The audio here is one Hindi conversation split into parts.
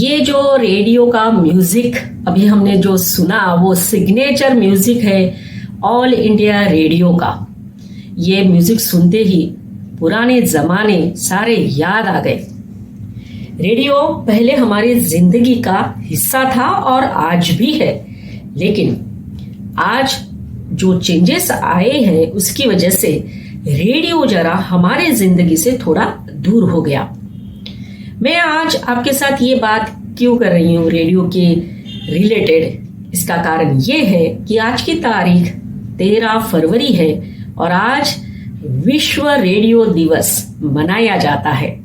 ये जो रेडियो का म्यूजिक अभी हमने जो सुना वो सिग्नेचर म्यूजिक है ऑल इंडिया रेडियो का। ये म्यूजिक सुनते ही पुराने जमाने सारे याद आ गए। रेडियो पहले हमारी जिंदगी का हिस्सा था और आज भी है, लेकिन आज जो चेंजेस आए हैं उसकी वजह से रेडियो जरा हमारे जिंदगी से थोड़ा दूर हो गया। मैं आज आपके साथ ये बात क्यों कर रही हूँ रेडियो के रिलेटेड, इसका कारण ये है कि आज की तारीख 13 फरवरी है और आज विश्व रेडियो दिवस मनाया जाता है।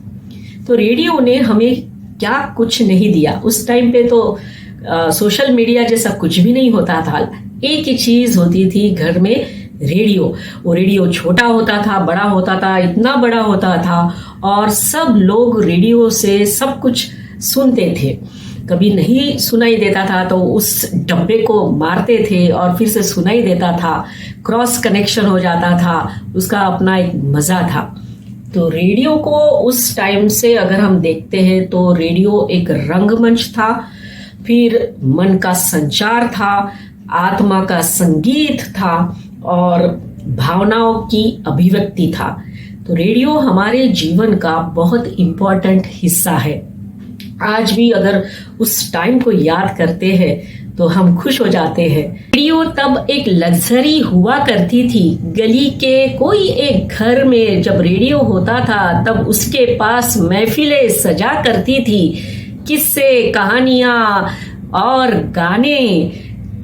तो रेडियो ने हमें क्या कुछ नहीं दिया। उस टाइम पे तो सोशल मीडिया जैसा कुछ भी नहीं होता था। एक ही चीज होती थी घर में, रेडियो। वो रेडियो छोटा होता था, बड़ा होता था, इतना बड़ा होता था और सब लोग रेडियो से सब कुछ सुनते थे। कभी नहीं सुनाई देता था तो उस डब्बे को मारते थे और फिर से सुनाई देता था, क्रॉस कनेक्शन हो जाता था, उसका अपना एक मजा था। तो रेडियो को उस टाइम से अगर हम देखते हैं तो रेडियो एक रंगमंच था, फिर मन का संचार था, आत्मा का संगीत था और भावनाओं की अभिव्यक्ति था। तो रेडियो हमारे जीवन का बहुत इंपॉर्टेंट हिस्सा है। आज भी अगर उस टाइम को याद करते हैं तो हम खुश हो जाते हैं। रेडियो तब एक लग्जरी हुआ करती थी। गली के कोई एक घर में जब रेडियो होता था तब उसके पास महफिलें सजा करती थी। किस्से, कहानियां और गाने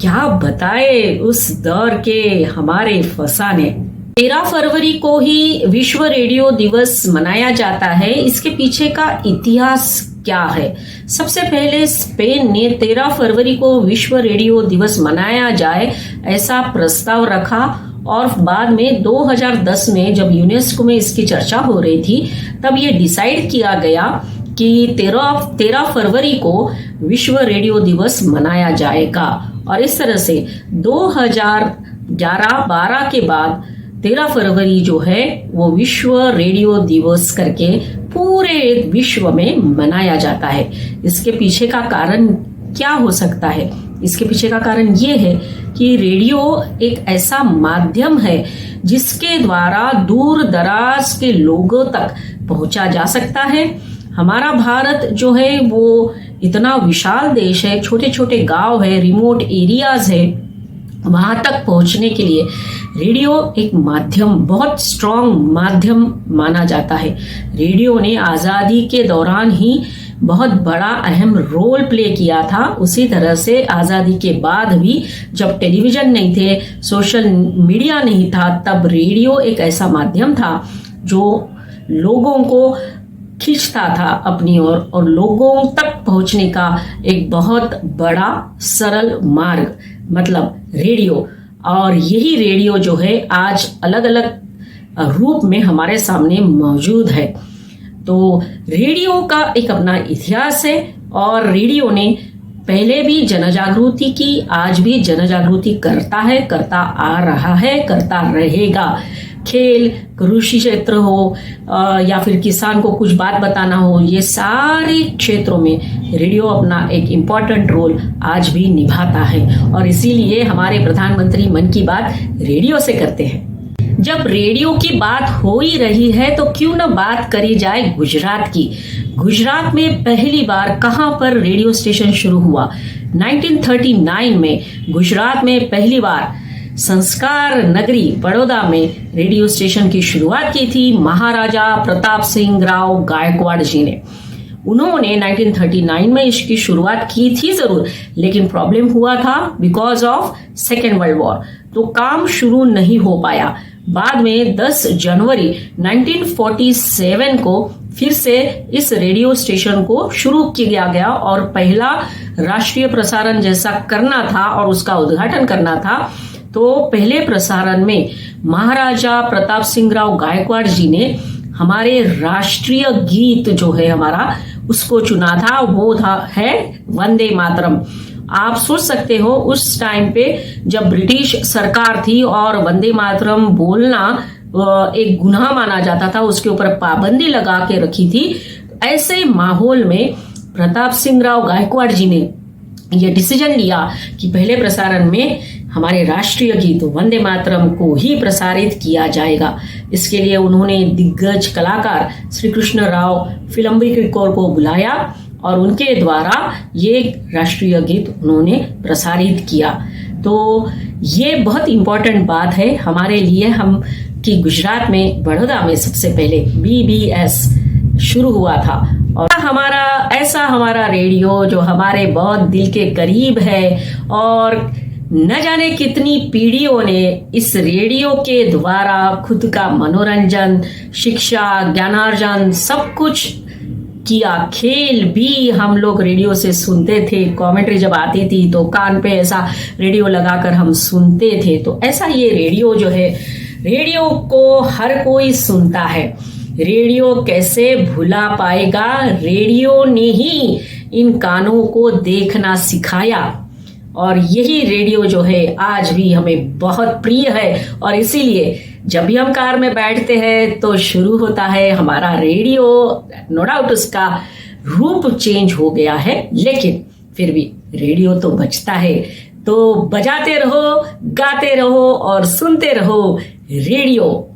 क्या बताए उस दौर के हमारे फसाने। 13 फरवरी को ही विश्व रेडियो दिवस मनाया जाता है। इसके पीछे का इतिहास क्या है? सबसे पहले स्पेन ने 13 फरवरी को विश्व रेडियो दिवस मनाया जाए ऐसा प्रस्ताव रखा और बाद में 2010 में जब यूनेस्को में इसकी चर्चा हो रही थी तब ये डिसाइड किया गया कि 13 फरवरी को विश्व रेडियो दिवस मनाया जाएगा। और इस तरह से 2011-12 के बाद 13 फरवरी जो है वो विश्व रेडियो दिवस करके पूरे विश्व में मनाया जाता है। इसके पीछे का कारण क्या हो सकता है? इसके पीछे का कारण ये है कि रेडियो एक ऐसा माध्यम है जिसके द्वारा दूर दराज के लोगों तक पहुंचा जा सकता है। हमारा भारत जो है वो इतना विशाल देश है, छोटे छोटे गांव है, रिमोट एरियाज है, वहां तक पहुंचने के लिए रेडियो एक माध्यम, बहुत स्ट्रॉन्ग माध्यम माना जाता है। रेडियो ने आजादी के दौरान ही बहुत बड़ा अहम रोल प्ले किया था। उसी तरह से आजादी के बाद भी जब टेलीविजन नहीं थे, सोशल मीडिया नहीं था, तब रेडियो एक ऐसा माध्यम था जो लोगों को खींचता था अपनी ओर और लोगों तक पहुंचने का एक बहुत बड़ा सरल मार्ग, मतलब रेडियो। और यही रेडियो जो है आज अलग अलग रूप में हमारे सामने मौजूद है। तो रेडियो का एक अपना इतिहास है और रेडियो ने पहले भी जनजागृति की, आज भी जनजागृति करता है, करता आ रहा है, करता रहेगा। खेल, कृषि क्षेत्र हो या फिर किसान को कुछ बात बताना हो, ये सारे क्षेत्रों में रेडियो अपना एक इम्पॉर्टेंट रोल आज भी निभाता है। और इसीलिए हमारे प्रधानमंत्री मन की बात रेडियो से करते हैं। जब रेडियो की बात हो ही रही है तो क्यों न बात करी जाए गुजरात की। गुजरात में पहली बार कहां पर रेडियो स्टेशन शुरू हुआ? 1939 में गुजरात में पहली बार संस्कार नगरी बड़ौदा में रेडियो स्टेशन की शुरुआत की थी महाराजा प्रताप सिंह राव गायकवाड़ जी ने। उन्होंने 1939 में इसकी शुरुआत की थी जरूर, लेकिन प्रॉब्लम हुआ था because of second world war, तो काम शुरू नहीं हो पाया। बाद में 10 जनवरी 1947 को फिर से इस रेडियो स्टेशन को शुरू किया गया और पहला राष्ट्रीय प्रसारण जैसा करना था और उसका उद्घाटन करना था। तो पहले प्रसारण में महाराजा प्रताप सिंह राव गायकवाड़ जी ने हमारे राष्ट्रीय गीत जो है हमारा उसको चुना था, वो है वंदे मातरम। आप सोच सकते हो उस टाइम पे जब ब्रिटिश सरकार थी और वंदे मातरम बोलना एक गुनाह माना जाता था, उसके ऊपर पाबंदी लगा के रखी थी। ऐसे माहौल में प्रताप सिंह राव गायकवाड़ जी ने यह डिसीजन लिया कि पहले प्रसारण में हमारे राष्ट्रीय गीत वंदे मातरम को ही प्रसारित किया जाएगा। इसके लिए उन्होंने दिग्गज कलाकार श्री कृष्ण राव फिल्म्बिकर को बुलाया और उनके द्वारा ये राष्ट्रीय गीत उन्होंने प्रसारित किया। तो ये बहुत इंपॉर्टेंट बात है हमारे लिए, हम कि गुजरात में बड़ौदा में सबसे पहले BBS शुरू हुआ था और हमारा रेडियो जो हमारे बहुत दिल के करीब है और न जाने कितनी पीढ़ियों ने इस रेडियो के द्वारा खुद का मनोरंजन, शिक्षा, ज्ञानार्जन सब कुछ किया। खेल भी हम लोग रेडियो से सुनते थे, कमेंट्री जब आती थी तो कान पे ऐसा रेडियो लगाकर हम सुनते थे। तो ऐसा ये रेडियो जो है, रेडियो को हर कोई सुनता है। रेडियो कैसे भुला पाएगा? रेडियो ने ही इन कानों को देखना सिखाया और यही रेडियो जो है आज भी हमें बहुत प्रिय है। और इसीलिए जब भी हम कार में बैठते हैं तो शुरू होता है हमारा रेडियो। नो डाउट उसका रूप चेंज हो गया है, लेकिन फिर भी रेडियो तो बजता है। तो बजाते रहो, गाते रहो और सुनते रहो रेडियो।